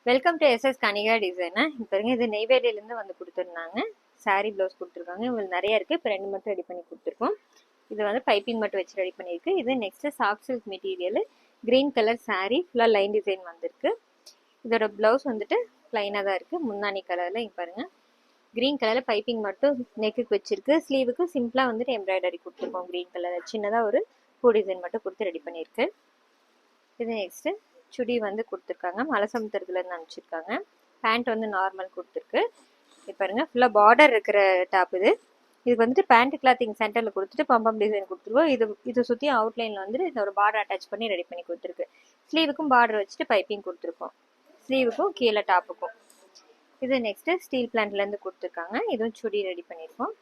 Welcome to SS Kanika டிசைனா. பாருங்க, இது நெய்வேலியிலேருந்து வந்து கொடுத்துருந்தாங்க. சாரீ ப்ளவுஸ் கொடுத்துருக்காங்க. இவங்களுக்கு நிறைய இருக்குது. இப்போ 2 மட்டும் ரெடி பண்ணி கொடுத்துருக்கோம். இது வந்து பைப்பிங் மட்டும் வச்சு ரெடி பண்ணியிருக்கு. இது next soft silk material, green colour sari, ஃபுல்லாக லைன் டிசைன் வந்திருக்கு. இதோட ப்ளவுஸ் வந்துட்டு ப்ளைனாக தான் இருக்குது. முந்தானி கலரில் இங்கே பாருங்கள், க்ரீன் கலரில் பைப்பிங் மட்டும் நெக்குக்கு வச்சிருக்கு. ஸ்லீவுக்கு சிம்பிளாக வந்துட்டு எம்ப்ராய்டரி கொடுத்துருக்கோம். க்ரீன் கலரில் சின்னதாக ஒரு பூ டிசைன் மட்டும் கொடுத்து ரெடி பண்ணியிருக்கு. இது நெக்ஸ்ட்டு சுடி வந்து கொடுத்துருக்காங்க. மலசமுத்திரத்துலேருந்து அனுப்பிச்சிருக்காங்க. பேண்ட் வந்து நார்மல் கொடுத்துருக்கு. இப்போ பாருங்கள், ஃபுல்லாக பார்டர் இருக்கிற டாப் இது. இதுக்கு வந்துட்டு பேண்ட் கிளாத்திங் சென்டரில் கொடுத்துட்டு பம்பம் டிசைன் கொடுத்துருவோம். இது சுற்றி அவுட்லைனில் வந்துட்டு இந்த ஒரு பார்டர் அட்டாச் பண்ணி ரெடி பண்ணி கொடுத்துருக்கு. ஸ்லீவுக்கும் பார்டர் வச்சுட்டு பைப்பிங் கொடுத்துருக்கோம். ஸ்லீவுக்கும் கீழே டாப்புக்கும். இது நெக்ஸ்ட்டு ஸ்டீல் பிளான்ட்லேருந்து கொடுத்துருக்காங்க. இதுவும் சுடி ரெடி பண்ணியிருக்கோம்.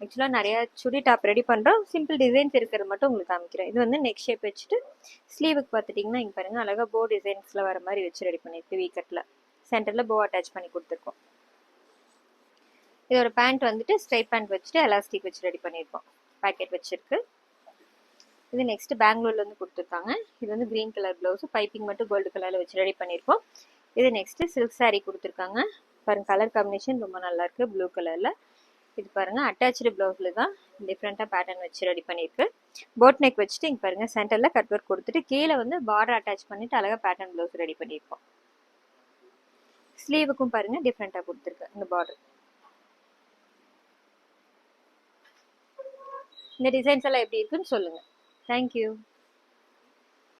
ஆக்சுவலாக நிறையா சுடி டாப் ரெடி பண்ணுறோம். சிம்பிள் டிசைன்ஸ் இருக்கிறது மட்டும் உங்களுக்கு காமிக்கிறேன். இது வந்து நெக் ஷேப் வச்சுட்டு ஸ்லீவுக்கு பார்த்துட்டிங்கன்னா இங்கே பாருங்கள், அழகாக போ டிசைன்ஸில் வர மாதிரி வச்சு ரெடி பண்ணியிருக்கு. வீக்கட்டில் சென்டரில் போ அட்டாச் பண்ணி கொடுத்துருக்கோம். இதோட பேண்ட் வந்துட்டு ஸ்ட்ரைட் பேண்ட் வச்சுட்டு எலாஸ்டிக் வச்சு ரெடி பண்ணியிருக்கோம். பேக்கெட் வச்சுருக்கு. இது நெக்ஸ்ட்டு பெங்களூர்லேருந்து கொடுத்துருக்காங்க. இது வந்து க்ரீன் கலர் ப்ளவுஸு, பைப்பிங் மட்டும் கோல்டு கலரில் வச்சு ரெடி பண்ணியிருக்கோம். இது நெக்ஸ்ட்டு சில்க் சாரீ கொடுத்துருக்காங்க. பாருங்கள், கலர் காம்பினேஷன் ரொம்ப நல்லாயிருக்கு, ப்ளூ கலரில். இது பாருங்கள், அட்டாச்சு ப்ளவுஸில் தான் டிஃப்ரெண்ட்டாக பேட்டர்ன் வச்சு ரெடி பண்ணியிருக்கு. போட் நெக் வச்சுட்டு இங்கே பாருங்கள், சென்டரில் கட் ஒர்க் கொடுத்துட்டு கீழே வந்து பார்டர் அட்டாச் பண்ணிவிட்டு அழகாக பேட்டர்ன் ப்ளவுஸ் ரெடி பண்ணியிருக்கோம். ஸ்லீவுக்கும் பாருங்கள் டிஃப்ரெண்ட்டாக கொடுத்துருக்கு இந்த பார்டர். இந்த டிசைன்ஸ் எல்லாம் எப்படி இருக்குன்னு சொல்லுங்கள். தேங்க்யூ.